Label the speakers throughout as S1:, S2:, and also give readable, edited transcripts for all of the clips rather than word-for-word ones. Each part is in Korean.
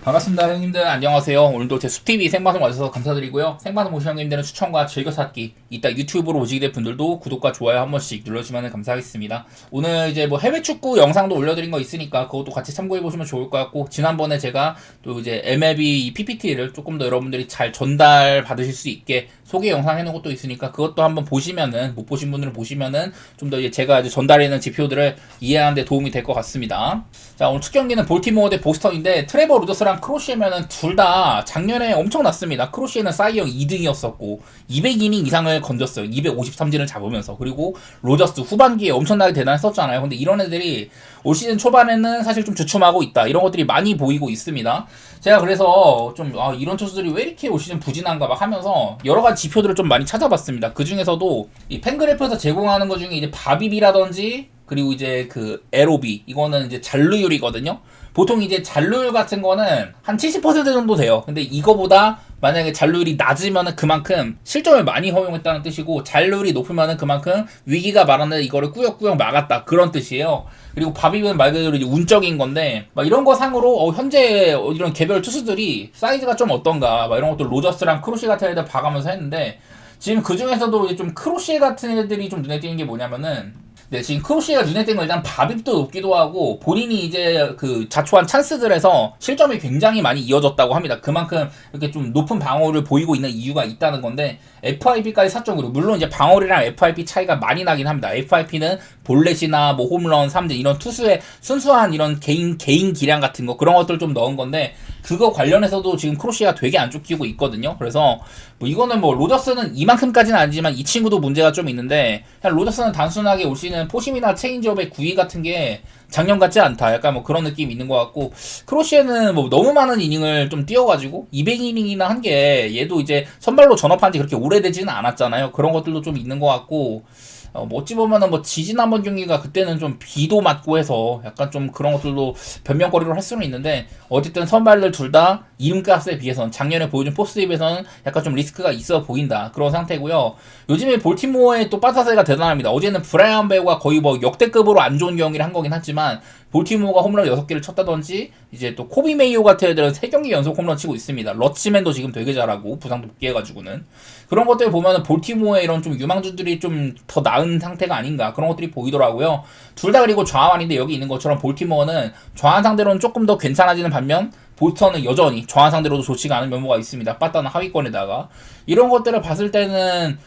S1: 반갑습니다 형님들, 안녕하세요. 오늘도 제 숲TV 생방송 와주셔서 감사드리고요. 생방송 보시는 형님들은 추천과 즐겨찾기, 이따 유튜브로 보시게 될 분들도 구독과 좋아요 한 번씩 눌러주시면 감사하겠습니다. 오늘 이제 뭐 해외 축구 영상도 올려드린 거 있으니까 그것도 같이 참고해보시면 좋을 것 같고, 지난번에 제가 또 이제 MLB PPT를 조금 더 여러분들이 잘 전달 받으실 수 있게 소개 영상 해놓은 것도 있으니까 그것도 한번 보시면은, 못 보신 분들은 보시면은 좀 더 이제 제가 이제 전달해놓은 지표들을 이해하는 데 도움이 될 것 같습니다. 자, 오늘 첫 경기는 볼티모어 대 보스턴인데, 트레버 루더스랑 크로시에면은 둘 다 작년에 엄청 났습니다. 크로시에는 사이영 2등이었었고 200이닝 이상을 건졌어요. 253진을 잡으면서. 그리고 로저스 후반기에 엄청나게 대단했었잖아요. 근데 이런 애들이 올 시즌 초반에는 사실 좀 주춤하고 있다, 이런 것들이 많이 보이고 있습니다. 제가 그래서 좀 이런 투수들이 왜 이렇게 올 시즌 부진한가 막 하면서 여러 가지 지표들을 좀 많이 찾아봤습니다. 그 중에서도 이 팬그래프에서 제공하는 것 중에 이제 바비비라든지, 그리고 이제 그 LOB, 이거는 이제 잔루율이거든요. 보통 이제 잔루율 같은 거는 한 70% 정도 돼요. 근데 이거보다 만약에 잔루율이 낮으면은 그만큼 실점을 많이 허용했다는 뜻이고, 잔루율이 높으면은 그만큼 위기가 말하는 이거를 꾸역꾸역 막았다, 그런 뜻이에요. 그리고 바비는 말 그대로 이제 운적인 건데, 막 이런 거 상으로 현재 이런 개별 투수들이 사이즈가 좀 어떤가, 막 이런 것도 로저스랑 크로시 같은 애들 봐가면서 했는데, 지금 그 중에서도 이제 좀 크로시 같은 애들이 좀 눈에 띄는 게 뭐냐면은, 네, 지금 크로시가 눈에 띄는 건 일단 밥입도 높기도 하고, 본인이 이제 그 자초한 찬스들에서 실점이 굉장히 많이 이어졌다고 합니다. 그만큼 이렇게 좀 높은 방어를 보이고 있는 이유가 있다는 건데, FIP까지 4.9로, 물론 이제 방어리랑 FIP 차이가 많이 나긴 합니다. FIP는 볼넷이나 뭐 홈런, 삼진 이런 투수의 순수한 이런 개인 기량 같은 거, 그런 것들 좀 넣은 건데, 그거 관련해서도 지금 크로시가 되게 안 쫓기고 있거든요. 그래서 뭐 이거는 뭐 로저스는 이만큼까지는 아니지만 이 친구도 문제가 좀 있는데, 그냥 로저스는 단순하게 올 시즌 포심이나 체인지업의 구위 같은 게 작년 같지 않다, 약간 뭐 그런 느낌이 있는 것 같고, 크로시에는 뭐 너무 많은 이닝을 좀 뛰어가지고 200이닝이나 한 게, 얘도 이제 선발로 전업한 지 그렇게 오래되지는 않았잖아요. 그런 것들도 좀 있는 것 같고, 뭐 어찌 보면은 뭐 지지난번 경기가 그때는 좀 비도 맞고 해서 약간 좀 그런 것들도 변명거리로 할 수는 있는데, 어쨌든 선발들 둘 다 이름값에 비해서는, 작년에 보여준 포스트에 비해서는 약간 좀 리스크가 있어 보인다, 그런 상태고요. 요즘에 볼티모어의 또 빠따세가 대단합니다. 어제는 브라이언 베어가 거의 뭐 역대급으로 안 좋은 경기를 한 거긴 하지만, 볼티모어가 홈런 6개를 쳤다든지, 이제 또 코비 메이오 같은 애들은 3경기 연속 홈런 치고 있습니다. 러치맨도 지금 되게 잘하고, 부상도 복귀해가지고는. 그런 것들 보면은 볼티모어의 이런 좀 유망주들이 좀 더 나은 상태가 아닌가, 그런 것들이 보이더라고요. 둘 다 그리고 좌완인데, 여기 있는 것처럼 볼티모어는 좌완 상대로는 조금 더 괜찮아지는 반면, 보스턴은 여전히 좌완 상대로도 좋지가 않은 면모가 있습니다. 빠따는 하위권에다가. 이런 것들을 봤을 때는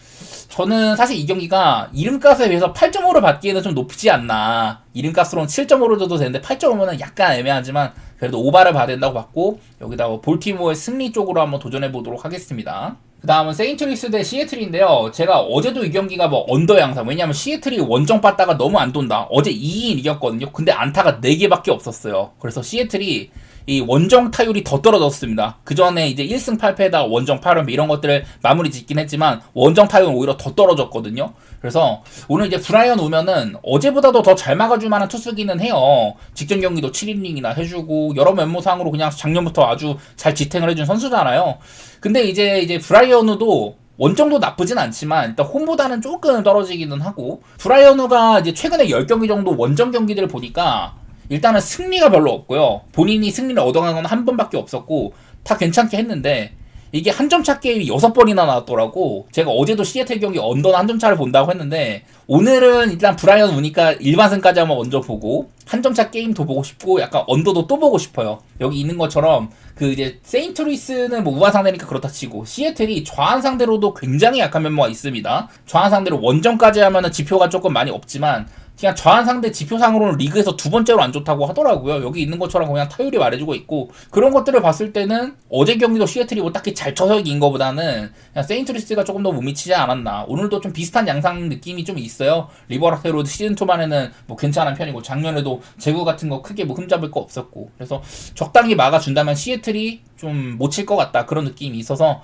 S1: 저는 사실 이 경기가 이름값에 비해서 8.5를 받기에는 좀 높지 않나. 이름값으로는 7.5로 줘도 되는데 8.5면은 약간 애매하지만 그래도 오바를 봐야 된다고 봤고, 여기다가 볼티모어의 승리 쪽으로 한번 도전해 보도록 하겠습니다. 그 다음은 세인트루이스 대 시애틀인데요. 제가 어제도 이 경기가 뭐 언더 양상, 왜냐면 시애틀이 원정 빠따가 너무 안 돈다, 어제 2인 이겼거든요. 근데 안타가 4개밖에 없었어요. 그래서 시애틀이 이 원정 타율이 더 떨어졌습니다. 그 전에 이제 1승 8패에다가 원정 8연패 이런 것들을 마무리 짓긴 했지만, 원정 타율은 오히려 더 떨어졌거든요. 그래서 오늘 이제 브라이언 오면은 어제보다도 더 잘 막아줄 만한 투수기는 해요. 직전 경기도 7이닝이나 해주고, 여러 면모상으로 그냥 작년부터 아주 잘 지탱을 해준 선수잖아요. 근데 이제 브라이언우도 원정도 나쁘진 않지만 일단 홈보다는 조금 떨어지기는 하고, 브라이언우가 이제 최근에 10경기 정도 원정 경기들을 보니까 일단은 승리가 별로 없고요. 본인이 승리를 얻어간 건 한 번밖에 없었고, 다 괜찮게 했는데, 이게 한 점 차 게임이 6번이나 나왔더라고. 제가 어제도 시애틀 경기 언더는 한 점 차를 본다고 했는데, 오늘은 일단 브라이언 우니까 일반승까지 한번 먼저 보고, 한 점 차 게임도 보고 싶고, 약간 언더도 또 보고 싶어요. 여기 있는 것처럼 그 이제 세인트루이스는 뭐 우한 상대니까 그렇다 치고, 시애틀이 좌한 상대로도 굉장히 약한 면모가 있습니다. 좌한 상대로 원정까지 하면은 지표가 조금 많이 없지만, 그냥 좌한 상대 지표상으로는 리그에서 2번째로 안 좋다고 하더라고요. 여기 있는 것처럼 그냥 타율이 말해주고 있고, 그런 것들을 봤을 때는 어제 경기도 시애틀이 뭐 딱히 잘 쳐서 이긴 거보다는 그냥 세인트루이스가 조금 더 못 미치지 않았나. 오늘도 좀 비슷한 양상 느낌이 좀 있어요. 리버락테로드 시즌 초반에는 뭐 괜찮은 편이고, 작년에도 제구 같은 거 크게 뭐 흠잡을 거 없었고, 그래서 적당히 막아준다면 시애틀이 좀 못 칠 것 같다, 그런 느낌이 있어서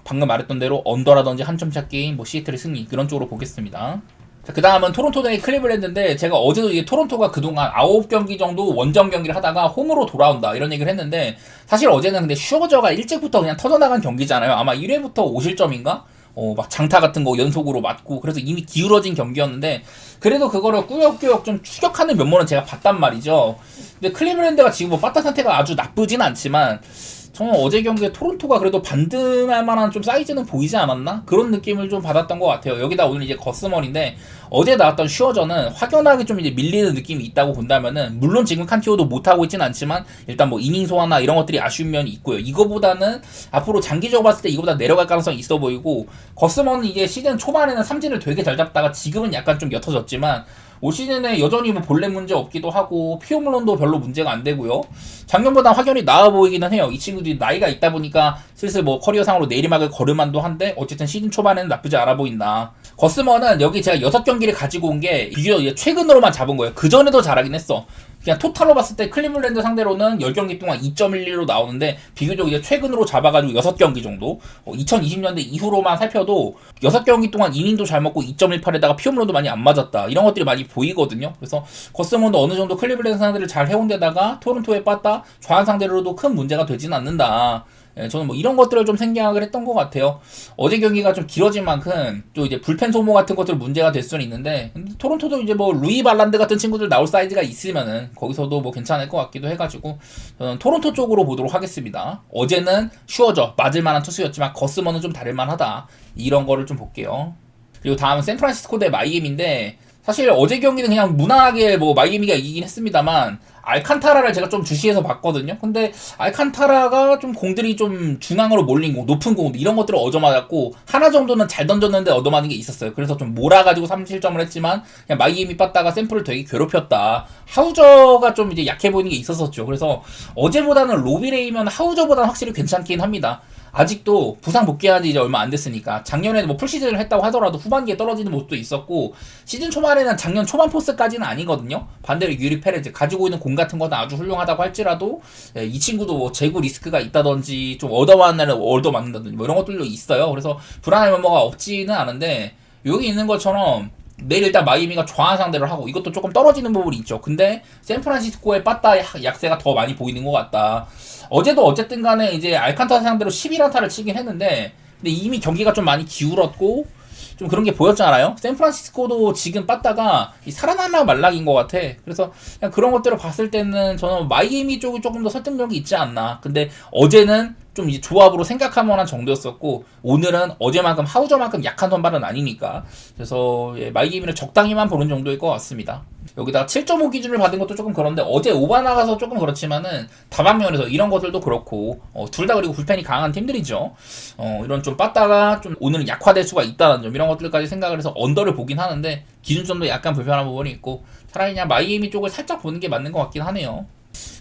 S1: 방금 말했던 대로 언더라든지 한 점 차 게임, 뭐 시애틀의 승리, 그런 쪽으로 보겠습니다. 자, 그 다음은 토론토 대 클리블랜드인데, 제가 어제도 이게 토론토가 그동안 9경기 정도 원정 경기를 하다가 홈으로 돌아온다, 이런 얘기를 했는데, 사실 어제는 근데 슈어저가 일찍부터 그냥 터져나간 경기잖아요. 아마 1회부터 5실점인가? 막 장타 같은 거 연속으로 맞고 그래서 이미 기울어진 경기였는데 그래도 그거를 꾸역꾸역 좀 추격하는 면모는 제가 봤단 말이죠. 근데 클리블랜드가 지금 뭐 빠따 상태가 아주 나쁘진 않지만 저는 어제 경기에 토론토가 그래도 반등할 만한 좀 사이즈는 보이지 않았나? 그런 느낌을 좀 받았던 것 같아요. 여기다 오늘 이제 거스먼인데 어제 나왔던 슈어저는 확연하게 좀 이제 밀리는 느낌이 있다고 본다면은 물론 지금 칸티오도 못하고 있진 않지만 일단 뭐 이닝 소화나 이런 것들이 아쉬운 면이 있고요. 이거보다는 앞으로 장기적으로 봤을 때 이거보다 내려갈 가능성이 있어 보이고 거스먼은 이게 시즌 초반에는 삼진을 되게 잘 잡다가 지금은 약간 좀 옅어졌지만 올 시즌에 여전히 뭐 볼넷 문제 없기도 하고 피홈런도 별로 문제가 안 되고요. 작년보다 확연히 나아 보이기는 해요. 이 친구들이 나이가 있다 보니까 슬슬 뭐 커리어상으로 내리막을 걸을만도 한데 어쨌든 시즌 초반에는 나쁘지 않아 보인다. 거스먼은 여기 제가 6경기를 가지고 온 게 비교적 최근으로만 잡은 거예요. 그전에도 잘하긴 했어. 그냥 토탈로 봤을 때 클리블랜드 상대로는 10경기 동안 2.12로 나오는데 비교적 이제 최근으로 잡아가지고 6경기 정도 2020년대 이후로만 살펴도 6경기 동안 이닝도 잘 먹고 2.18에다가 피홈런도 많이 안 맞았다 이런 것들이 많이 보이거든요. 그래서 거스먼도 어느 정도 클리블랜드 상대를 잘 해온 데다가 토론토에 빠따 좌한 상대로도 큰 문제가 되진 않는다. 예, 저는 뭐 이런 것들을 좀 생각을 했던 것 같아요. 어제 경기가 좀 길어진 만큼 또 이제 불펜 소모 같은 것들 문제가 될 수는 있는데 근데 토론토도 이제 뭐 루이 발란드 같은 친구들 나올 사이즈가 있으면은 거기서도 뭐 괜찮을 것 같기도 해가지고 저는 토론토 쪽으로 보도록 하겠습니다. 어제는 슈어저 맞을 만한 투수였지만 거스먼은 좀 다를 만하다 이런 거를 좀 볼게요. 그리고 다음은 샌프란시스코 대 마이애미인데 사실 어제 경기는 그냥 무난하게 뭐 마이애미가 이기긴 했습니다만 알칸타라를 제가 좀 주시해서 봤거든요. 근데 알칸타라가 좀 공들이 좀 중앙으로 몰린 공, 높은 공 이런 것들을 얻어맞았고 하나 정도는 잘 던졌는데 얻어맞은 게 있었어요. 그래서 좀 몰아가지고 3실점을 했지만 그냥 마이애미 빠따가 샘플을 되게 괴롭혔다. 하우저가 좀 이제 약해 보이는 게 있었었죠. 그래서 어제보다는 로비레이면 하우저보다는 확실히 괜찮긴 합니다. 아직도 부상 복귀한 지 이제 얼마 안 됐으니까 작년에는 뭐 풀시즌을 했다고 하더라도 후반기에 떨어지는 모습도 있었고 시즌 초반에는 작년 초반 포스까지는 아니거든요. 반대로 유리 페레즈 가지고 있는 공 같은 거는 아주 훌륭하다고 할지라도 이 친구도 뭐 재구 리스크가 있다든지 좀 얻어맞는 날은 얻어맞는다든지 뭐 이런 것들도 있어요. 그래서 불안할 면모가 없지는 않은데 여기 있는 것처럼 내일 일단 마이애미가 좌한 상대를 하고 이것도 조금 떨어지는 부분이 있죠. 근데 샌프란시스코의 빠따 약세가 더 많이 보이는 것 같다. 어제도 어쨌든 간에 이제 알칸타라 상대로 11안타를 치긴 했는데 근데 이미 경기가 좀 많이 기울었고 좀 그런 게 보였잖아요. 샌프란시스코도 지금 빠따가 살아날락 말락인 것 같아. 그래서 그냥 그런 것들을 봤을 때는 저는 마이애미 쪽이 조금 더 설득력이 있지 않나. 근데 어제는 좀 이제 조합으로 생각할 만한 정도였었고 오늘은 어제만큼 하우저만큼 약한 선발은 아니니까 그래서 예, 마이애미는 적당히만 보는 정도일 것 같습니다. 여기다가 7.5 기준을 받은 것도 조금 그런데 어제 오바 나가서 조금 그렇지만은 다방면에서 이런 것들도 그렇고 둘 다 그리고 불펜이 강한 팀들이죠. 이런 좀 빠따가 좀 오늘은 약화될 수가 있다는 점 이런 것들까지 생각을 해서 언더를 보긴 하는데 기준점도 약간 불편한 부분이 있고 차라리 그냥 마이애미 쪽을 살짝 보는 게 맞는 것 같긴 하네요.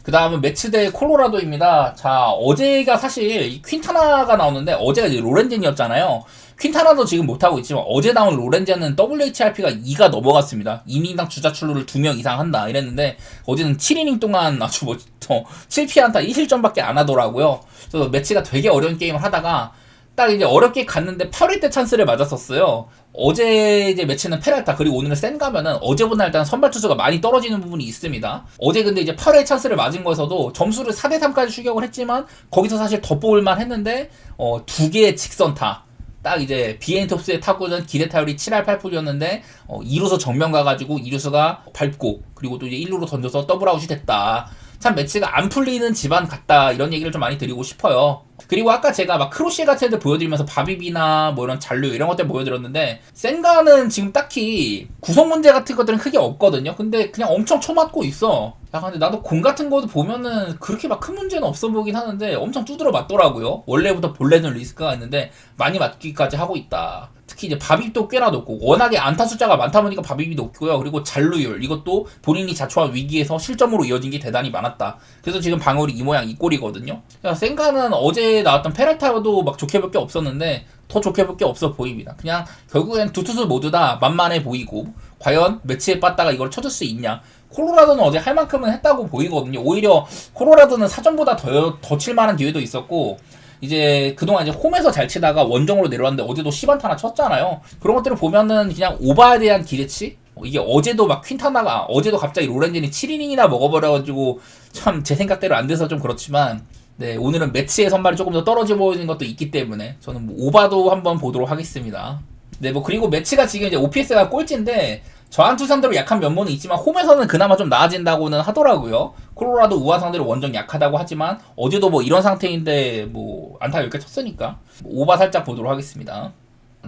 S1: 그 다음은 매츠 대 콜로라도입니다. 자, 어제가 사실 퀸타나가 나오는데 어제가 이제 로렌젠이었잖아요. 퀸타나도 지금 못하고 있지만 어제 나온 로렌젠은 WHIP가 2가 넘어갔습니다. 이닝당 주자 출루를 2명 이상 한다 이랬는데 어제는 7이닝 동안 아주 7피안타 1실점밖에 안 하더라고요. 그래서 매치가 되게 어려운 게임을 하다가 딱 이제 어렵게 갔는데 8회 때 찬스를 맞았었어요. 어제 이제 매치는 페랄타 그리고 오늘은 센가면은 어제보다 일단 선발 투수가 많이 떨어지는 부분이 있습니다. 어제 근데 이제 8회 찬스를 맞은 거에서도 점수를 4대3까지 추격을 했지만 거기서 사실 덧볼만 했는데 2개의 직선타 딱 이제 비엔톱스의 타구는 기대 타율이 7할 8푼이었는데 2루수 정면 가가지고 2루수가 밟고 그리고 또 이제 1루로 던져서 더블아웃이 됐다. 참 매치가 안 풀리는 집안 같다 이런 얘기를 좀 많이 드리고 싶어요. 그리고 아까 제가 막 크로시에 같은 애들 보여드리면서 바비비나 뭐 이런 잔류 이런 것들 보여드렸는데 센가는 지금 딱히 구성 문제 같은 것들은 크게 없거든요. 근데 그냥 엄청 쳐맞고 있어. 야 근데 나도 공 같은 것도 보면은 그렇게 막 큰 문제는 없어 보이긴 하는데 엄청 두드러 맞더라고요. 원래부터 볼넷은 리스크가 있는데 많이 맞기까지 하고 있다. 특히 이제 바비도 꽤나 높고 워낙에 안타 숫자가 많다 보니까 바비비 높고요. 그리고 잔루율 이것도 본인이 자초한 위기에서 실점으로 이어진 게 대단히 많았다. 그래서 지금 방울이 이 모양 이 꼴이거든요. 센가는 어제 나왔던 페랄타도 막 좋게 볼 게 없었는데 더 좋게 볼 게 없어 보입니다. 그냥 결국엔 두 투수 모두 다 만만해 보이고 과연 매치에 빠따가 이걸 쳐줄 수 있냐. 콜로라도는 어제 할 만큼은 했다고 보이거든요. 오히려 콜로라도는 사전보다 더 칠만한 기회도 있었고 이제 그동안 이제 홈에서 잘 치다가 원정으로 내려왔는데 어제도 10안타나 쳤잖아요. 그런 것들을 보면은 그냥 오바에 대한 기대치? 이게 어제도 막 퀸타나가 어제도 갑자기 로렌젠이 7이닝이나 먹어버려가지고 참 제 생각대로 안 돼서 좀 그렇지만 네, 오늘은 매치의 선발이 조금 더 떨어져 보이는 것도 있기 때문에 저는 뭐 오바도 한번 보도록 하겠습니다. 네, 뭐 그리고 매치가 지금 이제 OPS가 꼴찌인데 저한투 상대로 약한 면모는 있지만 홈에서는 그나마 좀 나아진다고는 하더라고요. 콜로라도 우하 상대로 원정 약하다고 하지만 어제도 뭐 이런 상태인데 뭐 안타 10개 쳤으니까 오바 살짝 보도록 하겠습니다.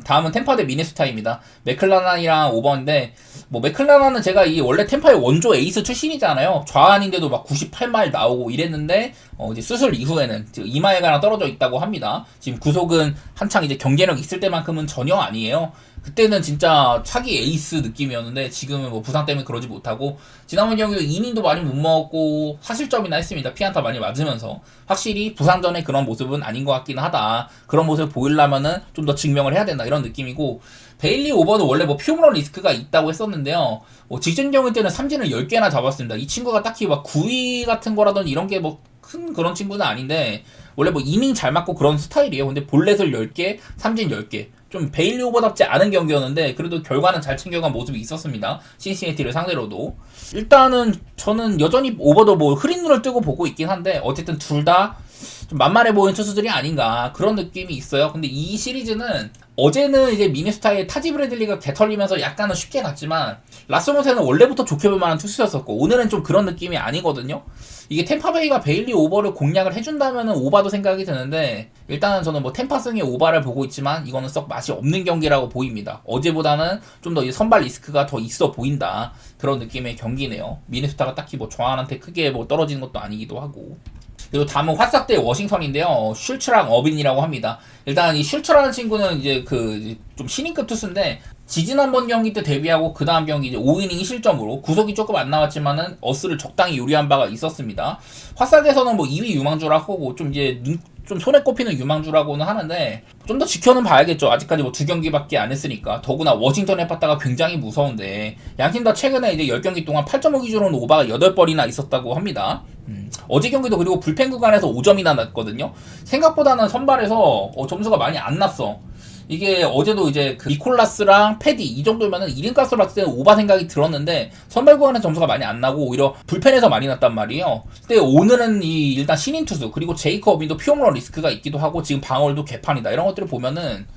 S1: 다음은 템파 대 미네소타입니다. 맥클라난이랑 오버인데 뭐 맥클라난은 제가 이 원래 템파의 원조 에이스 출신이잖아요. 좌완인데도 막 98마일 나오고 이랬는데 이제 수술 이후에는 이마에가랑 떨어져 있다고 합니다. 지금 구속은 한창 이제 경쟁력 있을 때만큼은 전혀 아니에요. 그때는 진짜 차기 에이스 느낌이었는데 지금은 뭐 부상 때문에 그러지 못하고 지난번 경기도 이닝도 많이 못 먹었고 사실점이나 했습니다. 피안타 많이 맞으면서 확실히 부상 전에 그런 모습은 아닌 것 같긴 하다. 그런 모습을 보이려면은 좀 더 증명을 해야 된다 이런 느낌이고 베일리 오버는 원래 뭐 피홈런 리스크가 있다고 했었는데요. 직전 경기 때는 삼진을 10개나 잡았습니다. 이 친구가 딱히 막 구위 같은 거라든지 이런 게 뭐 큰 그런 친구는 아닌데 원래 뭐 이닝 잘 맞고 그런 스타일이에요. 근데 볼넷을 10개, 삼진 10개. 좀 베일리 오버답지 않은 경기였는데 그래도 결과는 잘 챙겨간 모습이 있었습니다. 신시내티를 상대로도. 일단은 저는 여전히 오버도 뭐 흐린 눈을 뜨고 보고 있긴 한데 어쨌든 둘 다 좀 만만해 보이는 투수들이 아닌가 그런 느낌이 있어요. 근데 이 시리즈는 어제는 이제 미네소타의 타지 브래들리가 개털리면서 약간은 쉽게 갔지만 라스무센은 원래부터 좋게 볼 만한 투수였었고 오늘은 좀 그런 느낌이 아니거든요. 이게 템파베이가 베일리 오버를 공략을 해준다면은 오바도 생각이 드는데 일단은 저는 뭐 템파승의 오바를 보고 있지만 이거는 썩 맛이 없는 경기라고 보입니다. 어제보다는 좀 더 선발 리스크가 더 있어 보인다 그런 느낌의 경기네요. 미네소타가 딱히 뭐 좌완한테 크게 뭐 떨어지는 것도 아니기도 하고. 그리고 다음은 화싹 대 워싱턴인데요. 슐츠랑 어빈이라고 합니다. 일단 이 슐츠라는 친구는 이제 그 좀 신인급 투수인데 지지난번 경기 때 데뷔하고 그 다음 경기 이제 5이닝 1실점으로 구속이 조금 안 나왔지만은 어스를 적당히 요리한 바가 있었습니다. 화싹에서는 뭐 2위 유망주라 하고 좀 이제 좀 손에 꼽히는 유망주라고는 하는데 좀 더 지켜는 봐야겠죠. 아직까지 뭐 2경기밖에 안 했으니까. 더구나 워싱턴에 봤다가 굉장히 무서운데 양팀 다 최근에 이제 10경기 동안 8.5 기준으로는 오바가 8번이나 있었다고 합니다. 어제 경기도 그리고 불펜 구간에서 5점이나 났거든요. 생각보다는 선발에서 점수가 많이 안 났어. 이게 어제도 이제 그 니콜라스랑 패디 이 정도면은 1인 가스로 봤을 때는 오바 생각이 들었는데 선발 구간에 점수가 많이 안 나고 오히려 불펜에서 많이 났단 말이에요. 근데 오늘은 이 일단 신인 투수 그리고 제이크 어빈도 피홈런 리스크가 있기도 하고 지금 방어율도 개판이다 이런 것들을 보면은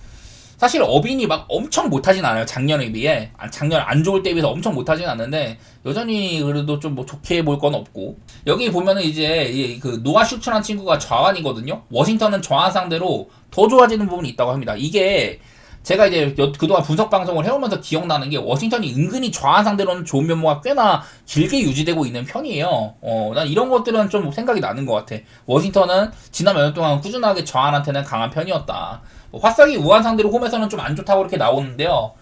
S1: 사실 어빈이 막 엄청 못하진 않아요. 작년에 비해. 작년 안 좋을 때에 비해서 엄청 못하진 않는데 여전히 그래도 좀 뭐 좋게 볼 건 없고 여기 보면은 이제 그 노아 슈츠라는 친구가 좌완이거든요. 워싱턴은 좌완 상대로 더 좋아지는 부분이 있다고 합니다. 이게 제가 이제 그동안 분석 방송을 해오면서 기억나는 게 워싱턴이 은근히 좌완 상대로는 좋은 면모가 꽤나 길게 유지되고 있는 편이에요. 난 이런 것들은 좀 생각이 나는 것 같아. 워싱턴은 지난 몇 년 동안 꾸준하게 좌완한테는 강한 편이었다. 화싹이 우한 상대로 홈에서는 좀 안 좋다고 이렇게 나오는데요.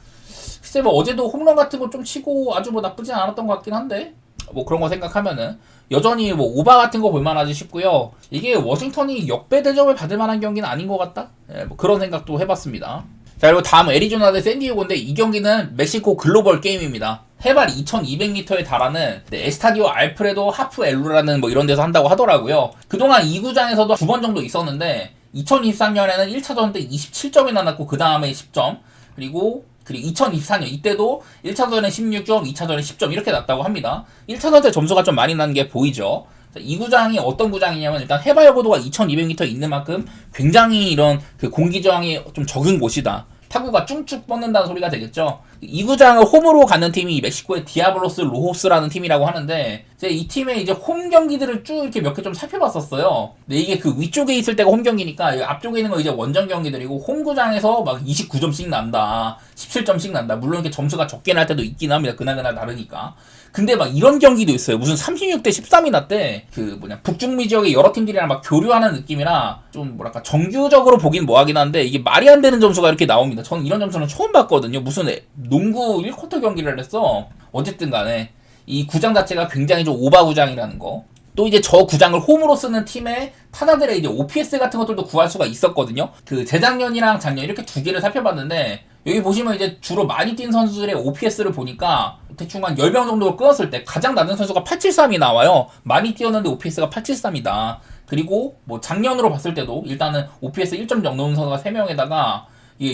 S1: 글쎄 뭐 어제도 홈런 같은 거 좀 치고 아주 뭐 나쁘진 않았던 것 같긴 한데 뭐 그런 거 생각하면은 여전히 뭐 오바 같은 거 볼만하지 싶고요. 이게 워싱턴이 역배 대접을 받을 만한 경기는 아닌 것 같다? 뭐 그런 생각도 해봤습니다. 자 그리고 다음 애리조나 대 샌디에고인데 이 경기는 멕시코 글로벌 게임입니다. 해발 2200m에 달하는 에스타디오 알프레도 하프 엘루라는 뭐 이런 데서 한다고 하더라고요. 그동안 이 구장에서도 2번 정도 있었는데 2023년에는 1차전 때 27점이 나왔고 그 다음에 10점 그리고 2024년 이때도 1차전에 16점 2차전에 10점 이렇게 났다고 합니다. 1차전 때 점수가 좀 많이 난 게 보이죠. 이 구장이 어떤 구장이냐면 일단 해발 고도가 2200m 있는 만큼 굉장히 이런 그 공기 저항이 좀 적은 곳이다. 타구가 쭉쭉 뻗는다는 소리가 되겠죠. 이 구장을 홈으로 가는 팀이 멕시코의 디아블로스 로호스라는 팀이라고 하는데 제가 이 팀의 이제 홈 경기들을 쭉 이렇게 몇 개 좀 살펴봤었어요. 근데 이게 그 위쪽에 있을 때가 홈 경기니까 앞쪽에 있는 거 이제 원정 경기들이고 홈 구장에서 막 29점씩 난다, 17점씩 난다. 물론 이렇게 점수가 적게 날 때도 있긴 합니다. 그날그날 다르니까. 근데 막 이런 경기도 있어요. 무슨 36대 13이 났대. 그 북중미 지역의 여러 팀들이랑 막 교류하는 느낌이라 좀 뭐랄까 정규적으로 보긴 뭐하긴 한데 이게 말이 안 되는 점수가 이렇게 나옵니다. 저는 이런 점수는 처음 봤거든요. 무슨 농구 1쿼터 경기를 했어. 어쨌든 간에 이 구장 자체가 굉장히 좀 오바 구장이라는 거. 또 이제 저 구장을 홈으로 쓰는 팀의 타자들의 이제 OPS 같은 것들도 구할 수가 있었거든요. 그 재작년이랑 작년 이렇게 두 개를 살펴봤는데 여기 보시면 이제 주로 많이 뛴 선수들의 OPS를 보니까 대충 한 10명 정도 끊었을 때 가장 낮은 선수가 873이 나와요. 많이 뛰었는데 OPS가 873이다. 그리고 뭐 작년으로 봤을 때도 일단은 OPS 1점 넘는 선수가 3명에다가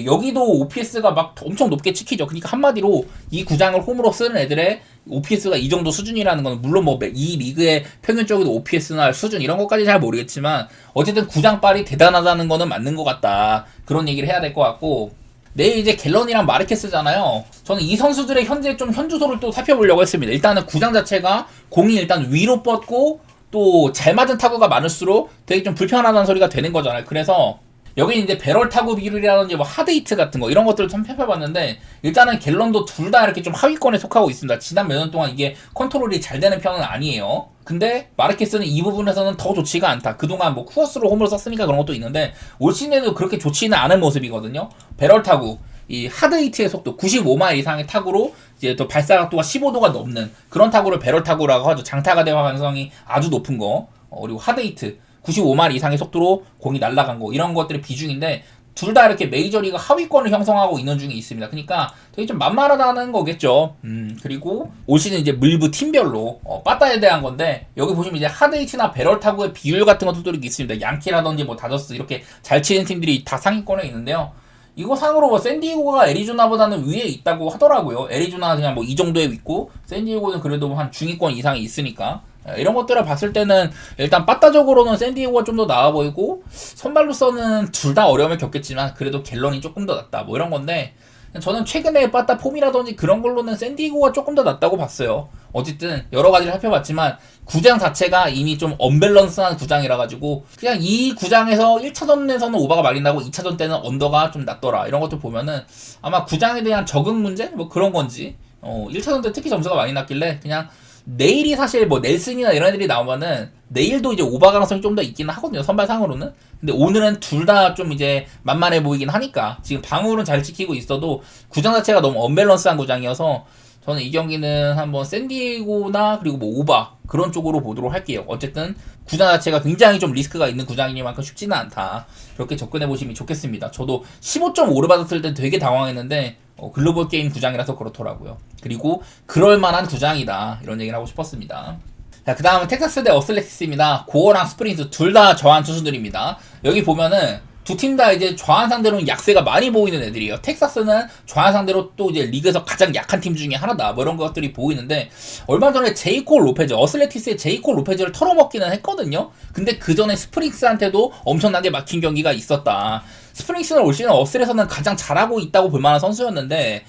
S1: 여기도 OPS가 막 엄청 높게 찍히죠. 그러니까 한마디로 이 구장을 홈으로 쓰는 애들의 OPS가 이 정도 수준이라는 건 물론 뭐 이 리그의 평균적으로 OPS나 수준 이런 것까지 잘 모르겠지만 어쨌든 구장빨이 대단하다는 거는 맞는 것 같다. 그런 얘기를 해야 될 것 같고 내일 이제 갤런이랑 마르케스잖아요. 저는 이 선수들의 현재 좀 현주소를 또 살펴보려고 했습니다. 일단은 구장 자체가 공이 일단 위로 뻗고 또 잘 맞은 타구가 많을수록 되게 좀 불편하다는 소리가 되는 거잖아요. 그래서 여기 이제 배럴 타구 비율이라든지 뭐 하드히트 같은 거 이런 것들을 좀 살펴봤는데 일단은 갤런도 둘 다 이렇게 좀 하위권에 속하고 있습니다. 지난 몇 년 동안 이게 컨트롤이 잘 되는 편은 아니에요. 근데 마르케스는 이 부분에서는 더 좋지가 않다. 그동안 뭐 쿠어스로 홈을 썼으니까 그런 것도 있는데 올 시즌에도 그렇게 좋지는 않은 모습이거든요. 배럴 타구 이 하드히트의 속도 95마일 이상의 타구로 이제 또 발사각도가 15도가 넘는 그런 타구를 배럴 타구라고 하죠. 장타가 대화 가능성이 아주 높은 거. 그리고 하드히트 95마일 이상의 속도로 공이 날아간 거 이런 것들의 비중인데 둘 다 이렇게 메이저리그 하위권을 형성하고 있는 중에 있습니다. 그러니까 되게 좀 만만하다는 거겠죠. 그리고 올 시즌 이제 물부 팀별로 빠따에 대한 건데 여기 보시면 이제 하드히트나 배럴 타구의 비율 같은 것들이 있습니다. 양키라든지 뭐 다저스 이렇게 잘 치는 팀들이 다 상위권에 있는데요. 이거 상으로 뭐 샌디에고가 애리조나보다는 위에 있다고 하더라고요. 애리조나 그냥 뭐 이 정도에 있고 샌디에고는 그래도 한 중위권 이상이 있으니까 이런 것들을 봤을 때는 일단 빠따적으로는 샌디에고가 좀 더 나아 보이고 선발로서는 둘 다 어려움을 겪겠지만 그래도 갤런이 조금 더 낫다 뭐 이런 건데 저는 최근에 빠따 폼이라든지 그런 걸로는 샌디에고가 조금 더 낫다고 봤어요. 어쨌든 여러 가지를 살펴봤지만 구장 자체가 이미 좀 언밸런스한 구장이라 가지고 그냥 이 구장에서 1차전에서는 오버가 말린다고 2차전 때는 언더가 좀 낮더라 이런 것들 보면은 아마 구장에 대한 적응 문제 뭐 그런 건지 1차전 때 특히 점수가 많이 났길래 그냥 내일이 사실 뭐 넬슨이나 이런 애들이 나오면은 내일도 이제 오버 가능성이 좀 더 있기는 하거든요. 선발상으로는. 근데 오늘은 둘 다 좀 이제 만만해 보이긴 하니까 지금 방울은 잘 지키고 있어도 구장 자체가 너무 언밸런스한 구장이어서 저는 이 경기는 한번 샌디에고나 그리고 뭐 오바 그런 쪽으로 보도록 할게요. 어쨌든 구장 자체가 굉장히 좀 리스크가 있는 구장이니만큼 쉽지는 않다. 그렇게 접근해 보시면 좋겠습니다. 저도 15.5를 받았을 때 되게 당황했는데 글로벌 게임 구장이라서 그렇더라고요. 그리고 그럴만한 구장이다 이런 얘기를 하고 싶었습니다. 자, 그 다음은 텍사스 대 어슬렉티스입니다. 고어랑 스프린트 둘 다 저한 투수들입니다. 여기 보면은 두 팀 다 이제 좌한 상대로는 약세가 많이 보이는 애들이에요. 텍사스는 좌한 상대로 또 이제 리그에서 가장 약한 팀 중에 하나다. 뭐 이런 것들이 보이는데 얼마 전에 제이콜 로페즈, 어슬레티스의 제이콜 로페즈를 털어먹기는 했거든요. 근데 그 전에 스프링스한테도 엄청나게 막힌 경기가 있었다. 스프링스는 올 시즌 어슬에서는 가장 잘하고 있다고 볼 만한 선수였는데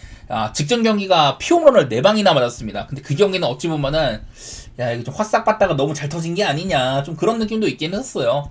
S1: 직전 경기가 피홈런을 4방이나 맞았습니다. 근데 그 경기는 어찌 보면은 야 이거 좀 화싹 받다가 너무 잘 터진 게 아니냐 좀 그런 느낌도 있긴 했었어요.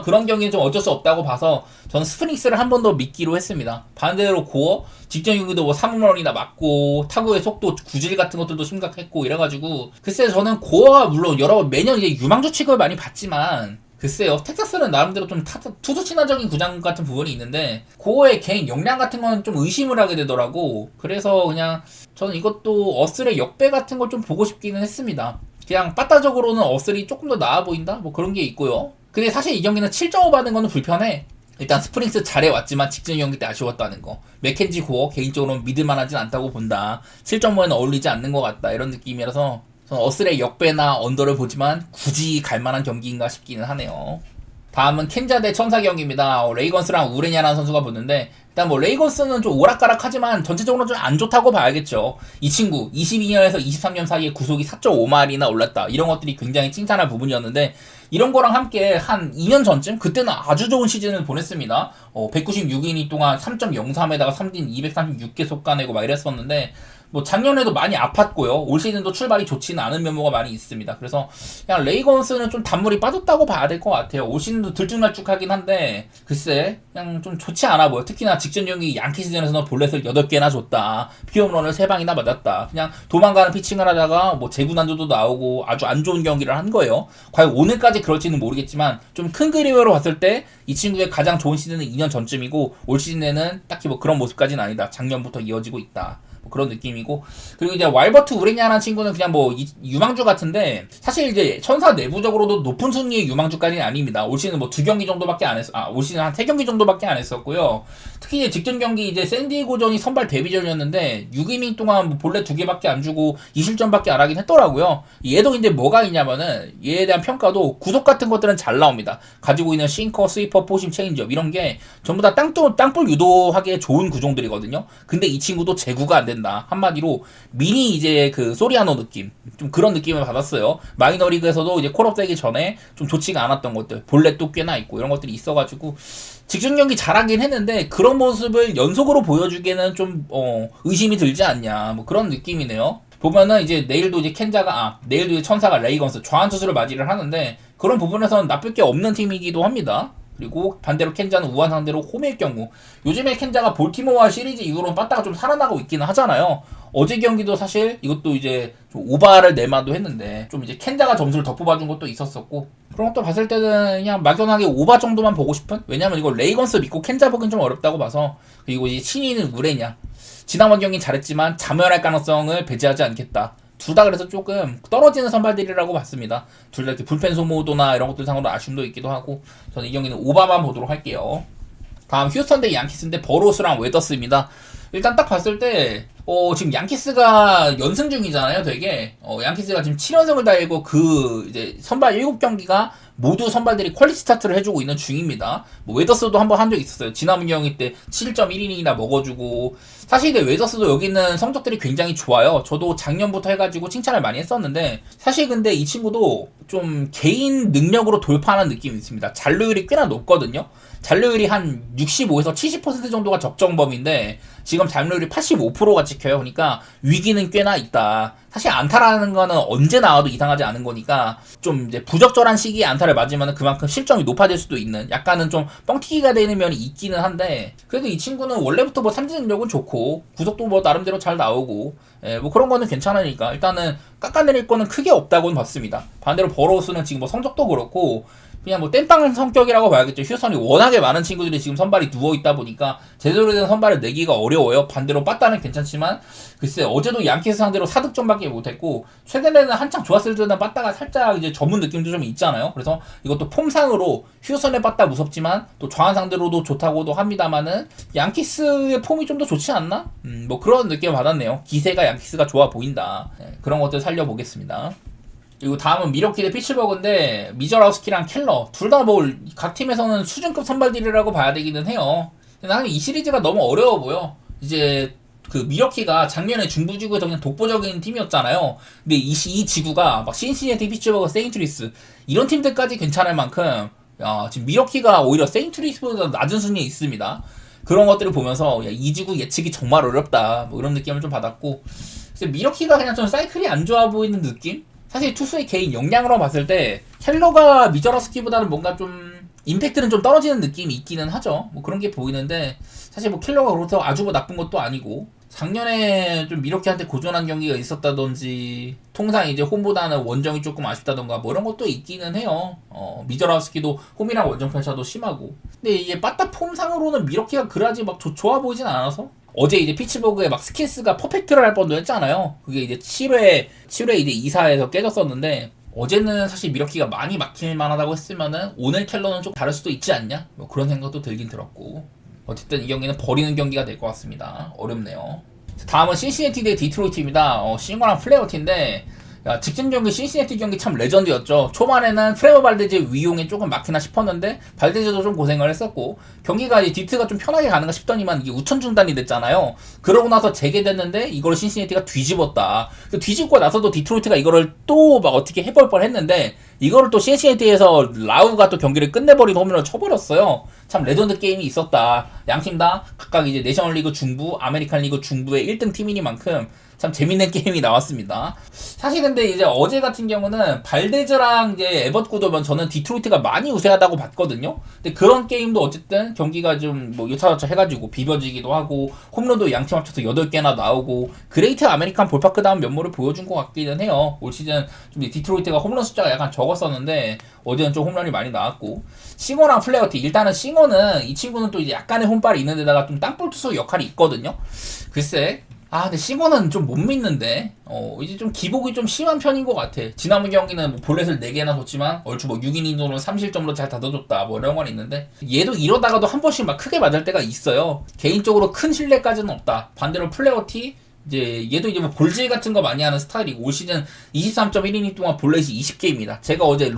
S1: 그런 경기는 좀 어쩔 수 없다고 봐서 저는 스프링스를 한 번 더 믿기로 했습니다. 반대로 고어 직전 경기도 뭐 3홈런이나 맞고 타구의 속도 구질 같은 것들도 심각했고 이래가지고 글쎄 저는 고어가 물론 매년 이제 유망주 취급을 많이 받지만 글쎄요 텍사스는 나름대로 좀 투수 친화적인 구장 같은 부분이 있는데 고어의 개인 역량 같은 건 좀 의심을 하게 되더라고. 그래서 그냥 저는 이것도 어슬의 역배 같은 걸 좀 보고 싶기는 했습니다. 그냥 빠따적으로는 어슬이 조금 더 나아 보인다 뭐 그런 게 있고요. 근데 사실 이 경기는 7.5 받은 거는 불편해. 일단 스프링스 잘해왔지만 직전 경기 때 아쉬웠다는 거. 맥켄지 고어 개인적으로는 믿을만하진 않다고 본다. 7.5에는 어울리지 않는 것 같다 이런 느낌이라서 저는 어슬의 역배나 언더를 보지만 굳이 갈만한 경기인가 싶기는 하네요. 다음은 켄자 대 천사 경기입니다. 레이건스랑 우레냐라는 선수가 붙는데 일단 뭐 레이건스는 좀 오락가락하지만 전체적으로 좀 안 좋다고 봐야겠죠. 이 친구 22년에서 23년 사이에 구속이 4.5마일이나 올랐다. 이런 것들이 굉장히 칭찬할 부분이었는데 이런 거랑 함께 한 2년 전쯤 그때는 아주 좋은 시즌을 보냈습니다. 196이닝 동안 3.03에다가 삼진 236개 쏟아내고 막 이랬었는데 뭐 작년에도 많이 아팠고요. 올 시즌도 출발이 좋지는 않은 면모가 많이 있습니다. 그래서 그냥 레이건스는 좀 단물이 빠졌다고 봐야 될 것 같아요. 올 시즌도 들쭉날쭉하긴 한데 글쎄 그냥 좀 좋지 않아 보여. 특히나 직전 경기 양키스전에서는 볼넷을 8개나 줬다. 피홈런을 3방이나 맞았다. 그냥 도망가는 피칭을 하다가 뭐 제구난조도 나오고 아주 안 좋은 경기를 한 거예요. 과연 오늘까지 그럴지는 모르겠지만 좀 큰 그림으로 봤을 때 이 친구의 가장 좋은 시즌은 2년 전쯤이고 올 시즌에는 딱히 뭐 그런 모습까지는 아니다. 작년부터 이어지고 있다. 그런 느낌이고 그리고 이제 왈버트 우레냐라는 친구는 그냥 뭐 유망주 같은데 사실 이제 천사 내부적으로도 높은 순위의 유망주까지는 아닙니다. 올 시즌 뭐 2경기 정도밖에 안 했어. 올 시즌 한 3경기 정도밖에 안 했었고요. 특히 이제 직전 경기 이제 샌디에고전이 선발 데뷔전이었는데 6이닝 동안 뭐 볼넷 2개밖에 안 주고 2실점밖에 안 하긴 했더라고요. 얘도 이제 뭐가 있냐면은 얘에 대한 평가도 구속 같은 것들은 잘 나옵니다. 가지고 있는 싱커, 스위퍼, 포심, 체인지업 이런 게 전부 다 땅볼 유도하기에 좋은 구종들이거든요. 근데 이 친구도 제구가 안 된다. 된다. 한마디로 미니 이제 그 소리아노 느낌, 좀 그런 느낌을 받았어요. 마이너리그에서도 이제 콜업 되기 전에 좀 좋지가 않았던 것들, 볼넷도 꽤나 있고 이런 것들이 있어가지고 직전 경기 잘하긴 했는데 그런 모습을 연속으로 보여주기에는 좀 의심이 들지 않냐, 뭐 그런 느낌이네요. 보면은 이제 내일도 이제 내일도 이제 천사가 레이건스 좌한 투수를 맞이를 하는데 그런 부분에서는 나쁠 게 없는 팀이기도 합니다. 그리고 반대로 켄자는 우한 상대로 홈일 경우, 요즘에 켄자가 볼티모어 시리즈 이후로는 빠따가 좀 살아나고 있기는 하잖아요. 어제 경기도 사실 이것도 이제 좀 오바를 내마도 했는데 좀 이제 켄자가 점수를 더 뽑아준 것도 있었었고, 그런 것도 봤을 때는 그냥 막연하게 오바 정도만 보고 싶은, 왜냐면 이거 레이건스 믿고 켄자 보긴 좀 어렵다고 봐서. 그리고 이제 신인은 우레냐, 지난번 경기 잘했지만 자멸할 가능성을 배제하지 않겠다. 둘 다 그래서 조금 떨어지는 선발들이라고 봤습니다. 둘 다 이렇게 불펜 소모도나 이런 것들 상으로 아쉬움도 있기도 하고, 저는 이 경기는 오바만 보도록 할게요. 다음 휴스턴 대 양키스인데 버로스랑 웨더스입니다. 일단 딱 봤을 때 지금 양키스가 연승 중이잖아요, 되게. 양키스가 지금 7연승을 달고 이제 선발 7경기가 모두 선발들이 퀄리티 스타트를 해주고 있는 중입니다. 뭐 웨더스도 한번 한 적이 있었어요. 지난번 경기 때 7.1이닝이나 먹어주고. 사실 근데 웨더스도 여기 있는 성적들이 굉장히 좋아요. 저도 작년부터 해가지고 칭찬을 많이 했었는데, 사실 근데 이 친구도 좀 개인 능력으로 돌파하는 느낌이 있습니다. 잔루율이 꽤나 높거든요. 잔루율이 한 65에서 70% 정도가 적정범인데 지금 잔루율이 85%가 찍혀요. 그러니까 위기는 꽤나 있다. 사실 안타라는 거는 언제 나와도 이상하지 않은 거니까 좀 이제 부적절한 시기에 안타를 맞으면 그만큼 실점이 높아질 수도 있는, 약간은 좀 뻥튀기가 되는 면이 있기는 한데, 그래도 이 친구는 원래부터 뭐 삼진 능력은 좋고 구속도 뭐 나름대로 잘 나오고, 뭐 그런 거는 괜찮으니까 일단은 깎아내릴 거는 크게 없다고는 봤습니다. 반대로 버로우스는 지금 뭐 성적도 그렇고 그냥 뭐 땜빵 성격이라고 봐야겠죠. 휴스턴이 워낙에 많은 친구들이 지금 선발이 누워있다 보니까 제대로 된 선발을 내기가 어려워요. 반대로 빠따는 괜찮지만 글쎄 어제도 양키스 상대로 4득점밖에 못했고, 최근에는 한창 좋았을 때는 빠따가 살짝 이제 전문 느낌도 좀 있잖아요. 그래서 이것도 폼상으로 휴스턴의 빠따 무섭지만 또 좌한 상대로도 좋다고도 합니다만은 양키스의 폼이 좀 더 좋지 않나? 뭐 그런 느낌을 받았네요. 기세가 양키스가 좋아 보인다. 그런 것들 살려보겠습니다. 그리고 다음은 미러키 대 피츠버그인데 미저라우스키랑 켈러 둘 다 뭐 각 팀에서는 수준급 선발들이라고 봐야 되기는 해요. 근데 나는 이 시리즈가 너무 어려워 보여. 이제 그 미러키가 작년에 중부지구에서 그냥 독보적인 팀이었잖아요. 근데 이 지구가 막 신시내티, 피츠버그, 세인트루이스 이런 팀들까지 괜찮을 만큼 지금 미러키가 오히려 세인트루이스보다 낮은 순위에 있습니다. 그런 것들을 보면서 이 지구 예측이 정말 어렵다, 뭐 이런 느낌을 좀 받았고, 그래서 미러키가 그냥 좀 사이클이 안 좋아 보이는 느낌? 사실 투수의 개인 역량으로 봤을 때 켈러가 미저러스키보다는 뭔가 좀 임팩트는 좀 떨어지는 느낌이 있기는 하죠. 뭐 그런 게 보이는데, 사실 뭐 켈러가 그렇다고 아주 뭐 나쁜 것도 아니고, 작년에 좀 미러키한테 고전한 경기가 있었다든지, 통상 이제 홈보다는 원정이 조금 아쉽다던가 뭐 이런 것도 있기는 해요. 미저라우스키도 홈이랑 원정 편차도 심하고. 근데 이게 빠따 폼상으로는 미러키가 그라지 막 좋아 보이진 않아서, 어제 이제 피츠버그에 막 스킨스가 퍼펙트를 할 뻔도 했잖아요. 그게 이제 7회 이제 2사에서 깨졌었는데, 어제는 사실 미러키가 많이 막힐만 하다고 했으면은 오늘 켈러는 좀 다를 수도 있지 않냐? 뭐 그런 생각도 들긴 들었고. 어쨌든 이 경기는 버리는 경기가 될 것 같습니다. 어렵네요. 다음은 신시내티 대 디트로이트입니다. 싱거랑 플레어티인데, 직전 경기 신시내티 경기 참 레전드였죠. 초반에는 프레모 발데즈 위용에 조금 막히나 싶었는데 발데즈도 좀 고생을 했었고, 경기가 이제 디트가 좀 편하게 가는가 싶더니만 이게 우천 중단이 됐잖아요. 그러고 나서 재개됐는데 이걸 신시내티가 뒤집었다. 뒤집고 나서도 디트로이트가 이거를 또 막 어떻게 해볼 뻔했는데 이거를 또 신시내티에서 라우가 또 경기를 끝내버린 홈런을 쳐버렸어요. 참 레전드 게임이 있었다. 양팀 다 각각 이제 내셔널리그 중부, 아메리칸 리그 중부의 1등 팀이니만큼 참 재밌는 게임이 나왔습니다. 사실 근데 이제 어제 같은 경우는 발데즈랑 이제 에버트 구도면 저는 디트로이트가 많이 우세하다고 봤거든요. 근데 그런 게임도 어쨌든 경기가 좀 뭐 요차요차 해가지고 비벼지기도 하고, 홈런도 양팀 합쳐서 8개나 나오고, 그레이트 아메리칸 볼파크다운 면모를 보여준 것 같기는 해요. 올 시즌 좀 디트로이트가 홈런 숫자가 약간 적었었는데 어제는 좀 홈런이 많이 나왔고, 싱어랑 플레어티, 일단은 싱어는 이 친구는 또 이제 약간의 홈발이 있는 데다가 좀 땅볼 투수 역할이 있거든요. 글쎄, 근데 싱어는 좀 못 믿는데, 이제 좀 기복이 좀 심한 편인 것 같아. 지난번 경기는 뭐 볼넷을 4개나 줬지만, 얼추 뭐 6이닝으로는 3실점으로 잘 다뤄줬다, 뭐 이런 건 있는데, 얘도 이러다가도 한 번씩 막 크게 맞을 때가 있어요. 개인적으로 큰 신뢰까지는 없다. 반대로 플레어티, 이제 얘도 이제 뭐 볼질 같은 거 많이 하는 스타일이고, 올 시즌 23.1이닝 동안 볼넷이 20개입니다. 제가 어제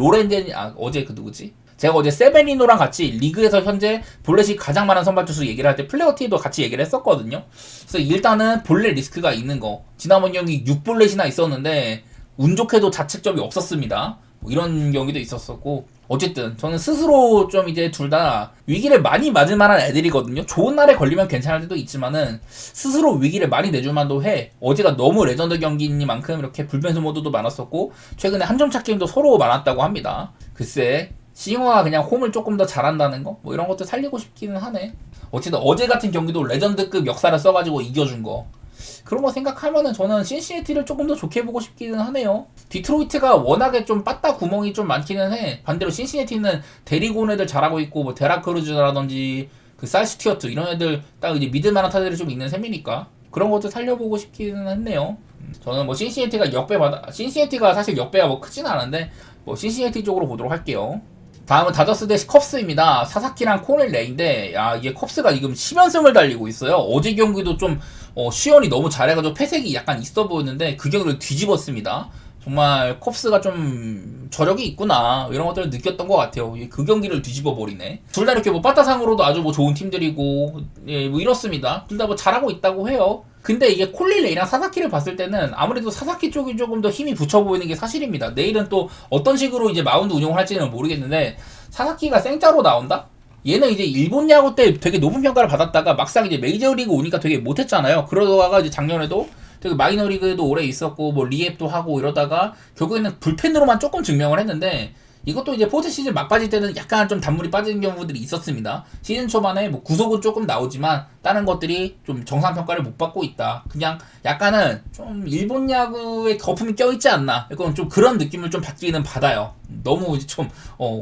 S1: 어제 그 누구지? 제가 어제 세베리노랑 같이 리그에서 현재 볼넷이 가장 많은 선발 투수 얘기를 할 때 플레어티도 같이 얘기를 했었거든요. 그래서 일단은 볼넷 리스크가 있는 거. 지난번 경기 6볼넷이나 있었는데 운 좋게도 자책점이 없었습니다. 뭐 이런 경기도 있었었고, 어쨌든 저는 스스로 좀 이제 둘 다 위기를 많이 맞을 만한 애들이거든요. 좋은 날에 걸리면 괜찮을 때도 있지만은 스스로 위기를 많이 내줄 만도 해. 어제가 너무 레전드 경기니만큼 이렇게 불펜스 모드도 많았었고, 최근에 한 점차 게임도 서로 많았다고 합니다. 글쎄, 싱어가 그냥 홈을 조금 더 잘한다는 거? 뭐 이런 것도 살리고 싶기는 하네. 어쨌든 어제 같은 경기도 레전드급 역사를 써가지고 이겨준 거. 그런 거 생각하면은 저는 신시내티를 조금 더 좋게 보고 싶기는 하네요. 디트로이트가 워낙에 좀 빠따 구멍이 좀 많기는 해. 반대로 신시내티는 데리고 온 애들 잘하고 있고, 뭐 데라크루즈라든지 그 살스티어트 이런 애들 딱 이제 믿을만한 타들이 좀 있는 셈이니까 그런 것도 살려보고 싶기는 했네요. 저는 뭐 신시내티가 사실 역배가 뭐 크진 않은데 뭐 신시내티 쪽으로 보도록 할게요. 다음은 다저스 대 컵스입니다. 사사키랑 코넬 레인데, 야, 이게 컵스가 지금 10연승을 달리고 있어요. 어제 경기도 좀 시연이 너무 잘해가지고 패색이 약간 있어 보였는데 그 경기를 뒤집었습니다. 정말 컵스가 좀 저력이 있구나 이런 것들을 느꼈던 것 같아요. 그 경기를 뒤집어 버리네. 둘 다 이렇게 뭐 빠따상으로도 아주 뭐 좋은 팀들이고, 예, 뭐 이렇습니다. 둘 다 뭐 잘하고 있다고 해요. 근데 이게 콜리 레이랑 사사키를 봤을 때는 아무래도 사사키 쪽이 조금 더 힘이 붙여 보이는 게 사실입니다. 내일은 또 어떤 식으로 이제 마운드 운영을 할지는 모르겠는데, 사사키가 생짜로 나온다? 얘는 이제 일본 야구 때 되게 높은 평가를 받았다가 막상 이제 메이저리그 오니까 되게 못했잖아요. 그러다가 이제 작년에도 되게 마이너리그에도 오래 있었고 뭐 리앱도 하고 이러다가 결국에는 불펜으로만 조금 증명을 했는데, 이것도 이제 포스트 시즌 막바지 때는 약간 좀 단물이 빠지는 경우들이 있었습니다. 시즌 초반에 뭐 구속은 조금 나오지만 다른 것들이 좀 정상 평가를 못 받고 있다. 그냥 약간은 좀 일본 야구에 거품이 껴있지 않나. 약간 좀 그런 느낌을 좀 받기는 받아요. 너무 좀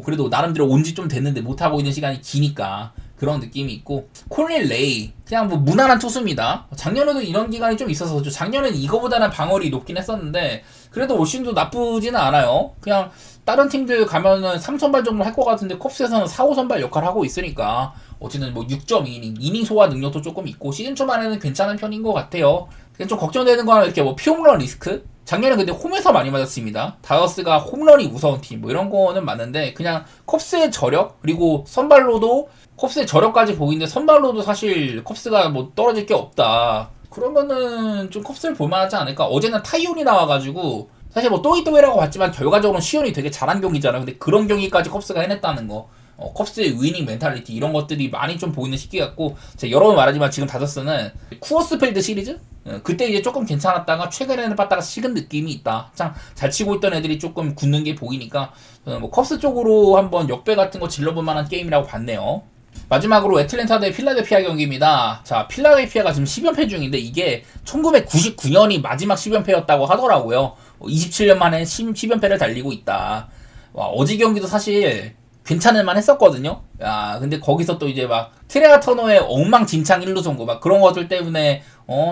S1: 그래도 나름대로 온 지 좀 됐는데 못하고 있는 시간이 기니까 그런 느낌이 있고, 콜린 레이 그냥 뭐 무난한 투수입니다. 작년에도 이런 기간이 좀 있어서 작년에는 이거보다는 방어력이 높긴 했었는데 그래도 올 시즌도 나쁘지는 않아요. 그냥 다른 팀들 가면은 3선발 정도 할 것 같은데 컵스에서는 4, 5선발 역할을 하고 있으니까 어쨌든 뭐 6.2이닝, 이닝 소화 능력도 조금 있고 시즌 초반에는 괜찮은 편인 것 같아요. 그냥 좀 걱정되는 거는 이렇게 뭐 피홈런 리스크? 작년에 근데 홈에서 많이 맞았습니다. 다저스가 홈런이 무서운 팀 뭐 이런 거는 맞는데, 그냥 컵스의 저력 그리고 선발로도 컵스의 저력까지 보이는데 선발로도 사실 컵스가 뭐 떨어질 게 없다. 그러면은 좀 컵스를 볼만하지 않을까? 어제는 타이온이 나와가지고 사실 뭐 또이또이라고 봤지만 결과적으로는 시온이 되게 잘한 경기잖아. 근데 그런 경기까지 컵스가 해냈다는 거. 컵스의 위닝 멘탈리티 이런 것들이 많이 좀 보이는 시기 같고, 제가 여러 번 말하지만 지금 다저스는 쿠어스필드 시리즈? 그때 이제 조금 괜찮았다가 최근에는 빠따가 식은 느낌이 있다. 참 잘 치고 있던 애들이 조금 굳는 게 보이니까 저는 뭐 컵스 쪽으로 한번 역배 같은 거 질러볼 만한 게임이라고 봤네요. 마지막으로 애틀랜타 대 필라델피아 경기입니다. 자, 필라델피아가 지금 10연패 중인데 이게 1999년이 마지막 10연패였다고 하더라고요. 27년 만에 10연패를 달리고 있다. 와, 어제 경기도 사실 괜찮을만 했었거든요. 야, 근데 거기서 또 이제 막 트레아 터너의 엉망진창 1루 송구 막 그런 것들 때문에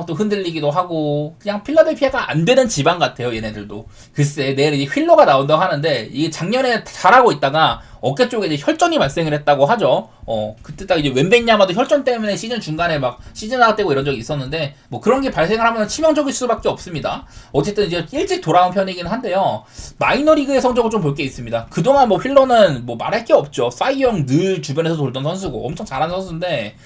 S1: 또 흔들리기도 하고, 그냥 필라델피아가 안 되는 집안 같아요, 얘네들도. 글쎄, 내일 이제 휠러가 나온다고 하는데 이게 작년에 잘하고 있다가 어깨 쪽에 이제 혈전이 발생을 했다고 하죠. 그때 딱 이제 웬벤야마도 혈전 때문에 시즌 중간에 막 시즌 아웃되고 이런 적이 있었는데, 뭐 그런 게 발생을 하면 치명적일 수밖에 없습니다. 어쨌든 이제 일찍 돌아온 편이긴 한데요. 마이너리그의 성적을 좀 볼 게 있습니다. 그동안 뭐 휠러는 뭐 말할 게 없죠. 사이영 늘 주변에서 돌던 선수고 엄청 잘하는 선수인데,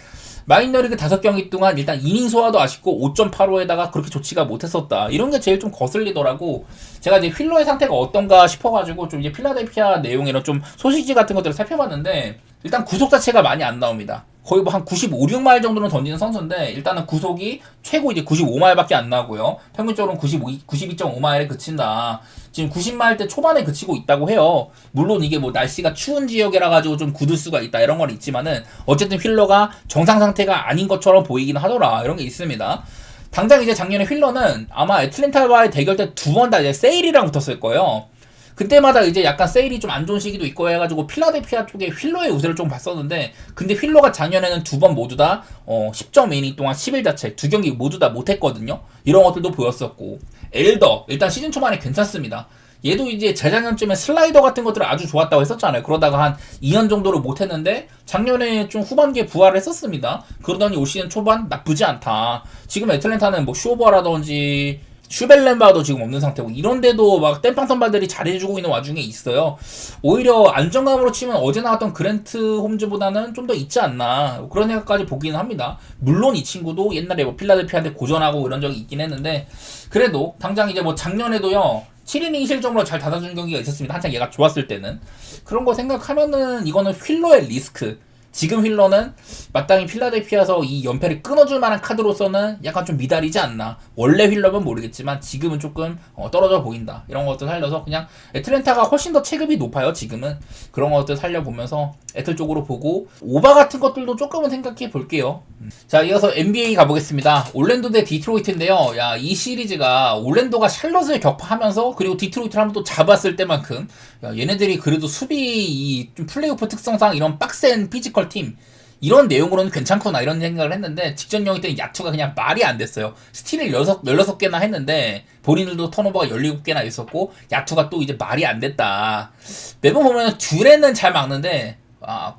S1: 마이너리그 5경기 동안 일단 이닝 소화도 아쉽고 5.85에다가 그렇게 좋지가 못했었다. 이런 게 제일 좀 거슬리더라고. 제가 이제 휠러의 상태가 어떤가 싶어가지고 좀 이제 필라델피아 내용이랑 좀 소식지 같은 것들을 살펴봤는데, 일단 구속 자체가 많이 안 나옵니다. 거의 뭐 한 95, 6마일 정도는 던지는 선수인데 일단은 구속이 최고 이제 95마일밖에 안 나고요. 평균적으로는 92.5마일에 그친다. 지금 90마일대 초반에 그치고 있다고 해요. 물론 이게 뭐 날씨가 추운 지역이라 가지고 좀 굳을 수가 있다 이런 건 있지만은 어쨌든 휠러가 정상 상태가 아닌 것처럼 보이긴 하더라. 이런 게 있습니다. 당장 이제 작년에 휠러는 아마 애틀랜타와의 대결 때 2번 다 이제 세일이랑 붙었을 거예요. 그때마다 이제 약간 세일이 좀 안 좋은 시기도 있고 해가지고 필라델피아 쪽에 휠러의 우세를 좀 봤었는데, 근데 휠러가 작년에는 2번 모두 다 10.2이닝 동안 11자책 2경기 모두 다 못했거든요. 이런 것들도 보였었고, 엘더 일단 시즌 초반에 괜찮습니다. 얘도 이제 재작년쯤에 슬라이더 같은 것들을 아주 좋았다고 했었잖아요. 그러다가 한 2년 정도를 못했는데 작년에 좀 후반기에 부활을 했었습니다. 그러더니 올 시즌 초반 나쁘지 않다. 지금 애틀랜타는 뭐 쇼버라든지 슈벨렌바도 지금 없는 상태고 이런데도 막 땜빵 선발들이 잘해주고 있는 와중에 있어요. 오히려 안정감으로 치면 어제 나왔던 그랜트 홈즈보다는 좀 더 있지 않나 그런 생각까지 보기는 합니다. 물론 이 친구도 옛날에 뭐 필라델피아한테 고전하고 이런 적이 있긴 했는데 그래도 당장 이제 뭐 작년에도요 7이닝 실점으로 잘 닫아준 경기가 있었습니다. 한창 얘가 좋았을 때는. 그런 거 생각하면은 이거는 휠러의 리스크. 지금 휠러는 마땅히 필라델피아에서 이 연패를 끊어줄 만한 카드로서는 약간 좀 미달이지 않나. 원래 휠러면 모르겠지만 지금은 조금 떨어져 보인다. 이런 것들 살려서 그냥 애틀랜타가 훨씬 더 체급이 높아요. 지금은. 그런 것들 살려보면서 애틀 쪽으로 보고 오바 같은 것들도 조금은 생각해 볼게요. 자, 이어서 NBA 가보겠습니다. 올랜도 대 디트로이트인데요. 야, 이 시리즈가 올랜도가 샬럿을 격파하면서 그리고 디트로이트를 한번 또 잡았을 때만큼 야, 얘네들이 그래도 수비 이 좀 플레이오프 특성상 이런 빡센 피지컬 팀 이런 내용으로는 괜찮구나 이런 생각을 했는데 직전 경기 때는 야투가 그냥 말이 안 됐어요. 스틸을 16개나 했는데 본인들도 턴오버가 17개나 있었고 야투가 또 이제 말이 안 됐다. 매번 보면 듀렌은 잘 막는데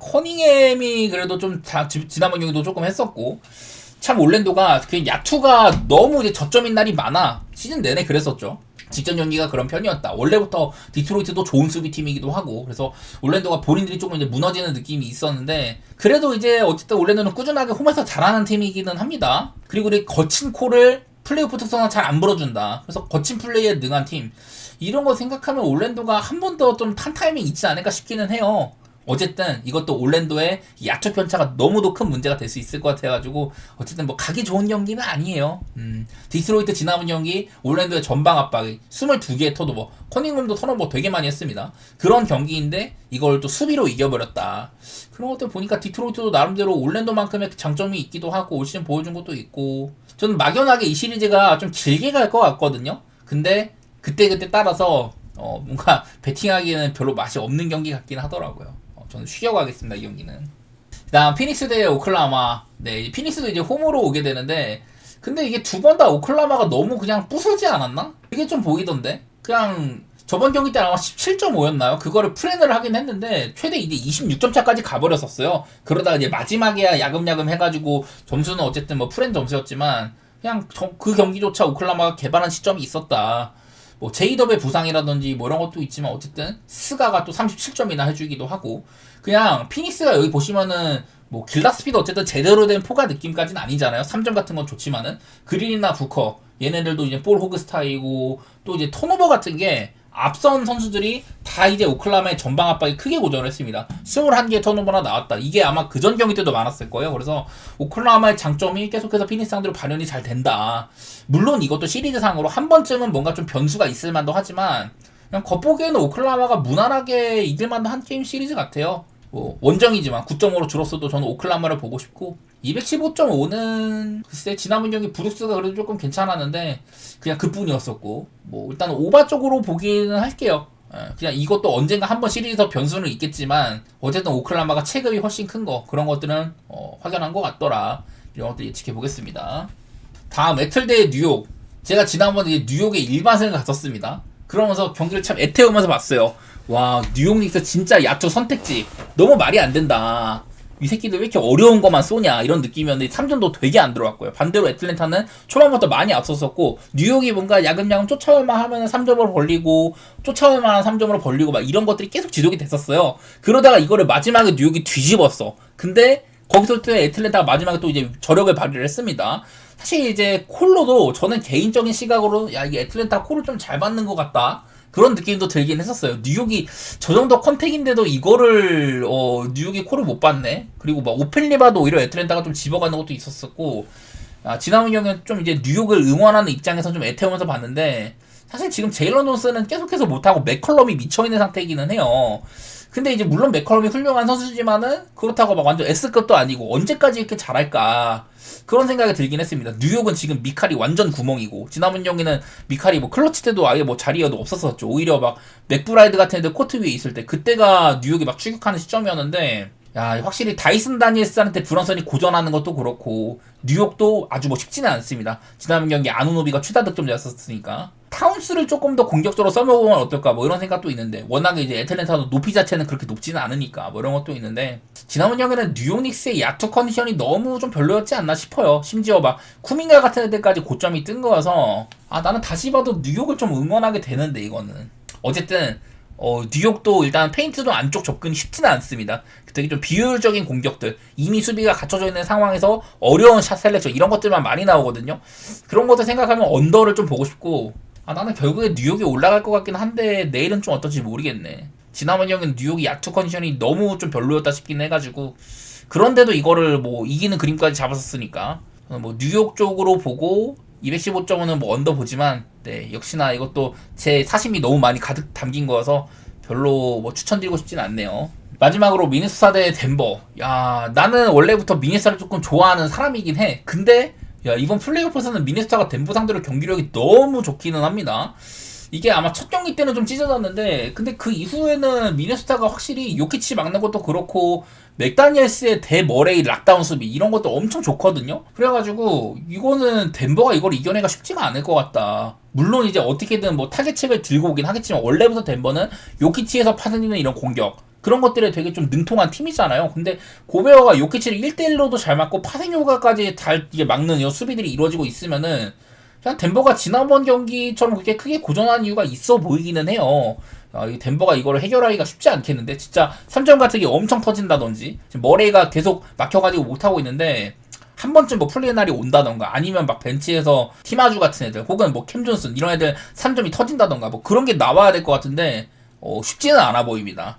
S1: 커닝햄이 그래도 좀 지난번 경기도 조금 했었고 참 올랜도가 그 야투가 너무 이제 저점인 날이 많아. 시즌 내내 그랬었죠. 직전 경기가 그런 편이었다. 원래부터 디트로이트도 좋은 수비팀이기도 하고 그래서 올랜도가 본인들이 조금 이제 무너지는 느낌이 있었는데 그래도 이제 어쨌든 올랜도는 꾸준하게 홈에서 잘하는 팀이기는 합니다. 그리고 이 거친 콜을 플레이오프 특성은 잘 안 불어준다. 그래서 거친 플레이에 능한 팀 이런 거 생각하면 올랜도가 한 번 더 좀 탄 타이밍 있지 않을까 싶기는 해요. 어쨌든 이것도 올랜도의 야투 편차가 너무도 큰 문제가 될 수 있을 것 같아가지고 어쨌든 뭐 가기 좋은 경기는 아니에요. 디트로이트 지난번 경기 올랜도의 전방 압박이 22개의 턴오버 커닝홈도 턴오버 되게 많이 했습니다. 그런 경기인데 이걸 또 수비로 이겨버렸다. 그런 것들 보니까 디트로이트도 나름대로 올랜도만큼의 장점이 있기도 하고 올 시즌 보여준 것도 있고 저는 막연하게 이 시리즈가 좀 길게 갈 것 같거든요. 근데 그때그때 따라서 뭔가 배팅하기에는 별로 맛이 없는 경기 같긴 하더라고요. 저는 쉬려고 하겠습니다. 이 경기는. 그다음 피닉스 대 오클라호마. 네, 피닉스도 이제 홈으로 오게 되는데 근데 이게 두 번 다 오클라호마가 너무 그냥 부수지 않았나? 이게 좀 보이던데. 그냥 저번 경기 때 아마 17.5였나요? 그거를 프렌을 하긴 했는데 최대 이제 26점 차까지 가버렸었어요. 그러다가 이제 마지막에야 야금야금 해가지고 점수는 어쨌든 뭐 프렌 점수였지만 그냥 그 경기조차 오클라호마가 개발한 시점이 있었다. 뭐 제이덥의 부상이라든지 뭐 이런 것도 있지만 어쨌든 스가가 또 37점이나 해주기도 하고 그냥 피닉스가 여기 보시면은 뭐 길라스피드 어쨌든 제대로 된 포가 느낌까지는 아니잖아요. 3점 같은 건 좋지만은 그린이나 부커 얘네들도 이제 볼 호그 스타일이고 또 이제 턴오버 같은 게 앞선 선수들이 다 이제 오클라호마의 전방 압박이 크게 고전을 했습니다. 21개의 턴오버나 나왔다. 이게 아마 그전 경기 때도 많았을 거예요. 그래서 오클라호마의 장점이 계속해서 피닉스 상대로 발현이 잘 된다. 물론 이것도 시리즈상으로 한 번쯤은 뭔가 좀 변수가 있을 만도 하지만 그냥 겉보기에는 오클라호마가 무난하게 이길 만도 한 게임 시리즈 같아요. 뭐 원정이지만 9.5로 줄었어도 저는 오클라호마를 보고 싶고 215.5는 글쎄 지난번 경기 브룩스가 그래도 조금 괜찮았는데 그냥 그뿐이었었고 뭐 일단 오바 쪽으로 보기는 할게요. 그냥 이것도 언젠가 한번 시리즈에서 변수는 있겠지만 어쨌든 오클라호마가 체급이 훨씬 큰 거 그런 것들은 확연한 것 같더라. 이런 것들 예측해 보겠습니다. 다음 애틀 대 뉴욕. 제가 지난번에 뉴욕에 일반승을 갔었습니다. 그러면서 경기를 참 애태우면서 봤어요. 와, 뉴욕 닉스 진짜 야투 선택지 너무 말이 안 된다. 이 새끼들 왜 이렇게 어려운 것만 쏘냐 이런 느낌이었는데 3점도 되게 안 들어왔고요. 반대로 애틀랜타는 초반부터 많이 앞섰었고 뉴욕이 뭔가 야금야금 쫓아올만 하면 3점으로 벌리고 쫓아올만 한 3점으로 벌리고 막 이런 것들이 계속 지속이 됐었어요. 그러다가 이거를 마지막에 뉴욕이 뒤집었어. 근데 거기서 또 애틀랜타가 마지막에 또 이제 저력을 발휘를 했습니다. 사실 이제 콜로도 저는 개인적인 시각으로 야 이게 애틀랜타 콜을 좀 잘 맞는 것 같다. 그런 느낌도 들긴 했었어요. 뉴욕이 저 정도 컨택인데도 이거를 뉴욕이 콜을 못 봤네. 그리고 막 오펜리바도 오히려 애틀랜타가 좀 집어가는 것도 있었었고 지난번 경기는 좀 이제 뉴욕을 응원하는 입장에서 좀 애태우면서 봤는데 사실 지금 제일런 존슨은 계속해서 못하고 맥컬럼이 미쳐있는 상태이기는 해요. 근데 이제 물론 맥컬럼이 훌륭한 선수지만은 그렇다고 막 완전 S급도 아니고 언제까지 이렇게 잘할까 그런 생각이 들긴 했습니다. 뉴욕은 지금 미칼이 완전 구멍이고 지난번 경기는 미칼이 뭐 클러치 때도 아예 뭐 자리여도 없었었죠. 오히려 막 맥브라이드 같은 애들 코트 위에 있을 때 그때가 뉴욕이 막 추격하는 시점이었는데 야 확실히 다이슨 다니엘스한테 브런슨이 고전하는 것도 그렇고 뉴욕도 아주 뭐 쉽지는 않습니다. 지난번 경기 아누노비가 최다 득점자였었으니까 타운스를 조금 더 공격적으로 써먹으면 어떨까 뭐 이런 생각도 있는데 워낙에 이제 애틀랜타도 높이 자체는 그렇게 높지는 않으니까 뭐 이런 것도 있는데 지난번 경기는 뉴욕 닉스의 야투 컨디션이 너무 좀 별로였지 않나 싶어요. 심지어 막 쿠밍가 같은 애들까지 고점이 뜬 거여서 나는 다시 봐도 뉴욕을 좀 응원하게 되는데 이거는 어쨌든 뉴욕도 일단 페인트도 안쪽 접근이 쉽지는 않습니다. 되게 좀 비효율적인 공격들, 이미 수비가 갖춰져 있는 상황에서 어려운 샷 셀렉션 이런 것들만 많이 나오거든요. 그런 것들 생각하면 언더를 좀 보고 싶고 나는 결국에 뉴욕이 올라갈 것 같긴 한데 내일은 좀 어떨지 모르겠네. 지난번 경기는 뉴욕이 야투 컨디션이 너무 좀 별로였다 싶긴 해가지고 그런데도 이거를 뭐 이기는 그림까지 잡았었으니까 뭐 뉴욕 쪽으로 보고 215.5는 뭐 언더 보지만 네 역시나 이것도 제 사심이 너무 많이 가득 담긴 거여서 별로 뭐 추천드리고 싶진 않네요. 마지막으로 미네소타 대 덴버. 야 나는 원래부터 미네소타를 조금 좋아하는 사람이긴 해. 근데 야 이번 플레이오프에서는 미네소타가 덴버 상대로 경기력이 너무 좋기는 합니다. 이게 아마 첫 경기 때는 좀 찢어졌는데 근데 그 이후에는 미네소타가 확실히 요키치 막는 것도 그렇고 맥다니엘스의 대머레이 락다운 수비 이런 것도 엄청 좋거든요. 그래가지고 이거는 덴버가 이걸 이겨내기가 쉽지가 않을 것 같다. 물론 이제 어떻게든 뭐 타겟책을 들고 오긴 하겠지만 원래부터 덴버는 요키치에서 파생되는 이런 공격 그런 것들에 되게 좀 능통한 팀이잖아요. 근데 고베어가 요키치를 1대1로도 잘 맞고 파생 효과까지 잘 이게 막는 이런 수비들이 이루어지고 있으면은 그냥 덴버가 지난번 경기처럼 그렇게 크게 고전한 이유가 있어 보이기는 해요. 이 덴버가 이거를 해결하기가 쉽지 않겠는데 진짜 3점 같은 게 엄청 터진다든지 지금 머레이가 계속 막혀가지고 못하고 있는데 한 번쯤 뭐 플레이 날이 온다던가 아니면 막 벤치에서 티마주 같은 애들 혹은 뭐 캠 존슨 이런 애들 3점이 터진다던가 뭐 그런 게 나와야 될 것 같은데 쉽지는 않아 보입니다.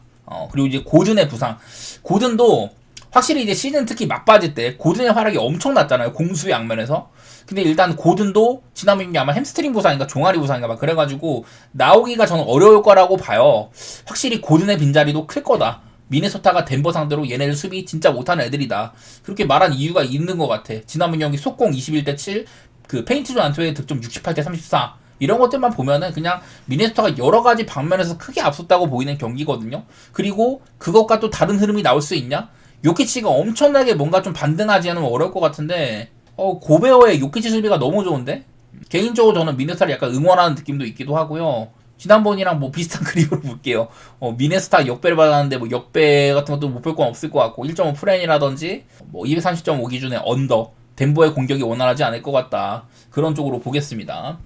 S1: 그리고 이제 고든의 부상 고든도 확실히 이제 시즌 특히 막바지 때 고든의 활약이 엄청났잖아요. 공수의 양면에서. 근데 일단 고든도 지난번 경기 아마 햄스트링 부상인가 종아리 부상인가 막 그래가지고 나오기가 저는 어려울 거라고 봐요. 확실히 고든의 빈자리도 클 거다. 미네소타가 덴버 상대로 얘네들 수비 진짜 못하는 애들이다. 그렇게 말한 이유가 있는 것 같아. 지난번 경기 속공 21대 7, 그 페인트 존 안토의 득점 68대 34. 이런 것들만 보면은 그냥 미네소타가 여러 가지 방면에서 크게 앞섰다고 보이는 경기거든요. 그리고 그것과 또 다른 흐름이 나올 수 있냐? 요키치가 엄청나게 뭔가 좀 반등하지 않으면 어려울 것 같은데 고베어의 요키치 수비가 너무 좋은데? 개인적으로 저는 미네소타를 약간 응원하는 느낌도 있기도 하고요. 지난번이랑 뭐 비슷한 그림으로 볼게요. 미네소타 역배를 받았는데 뭐 역배 같은 것도 못 볼 건 없을 것 같고 1.5 프렌이라든지 뭐 230.5 기준의 언더 덴버의 공격이 원활하지 않을 것 같다. 그런 쪽으로 보겠습니다.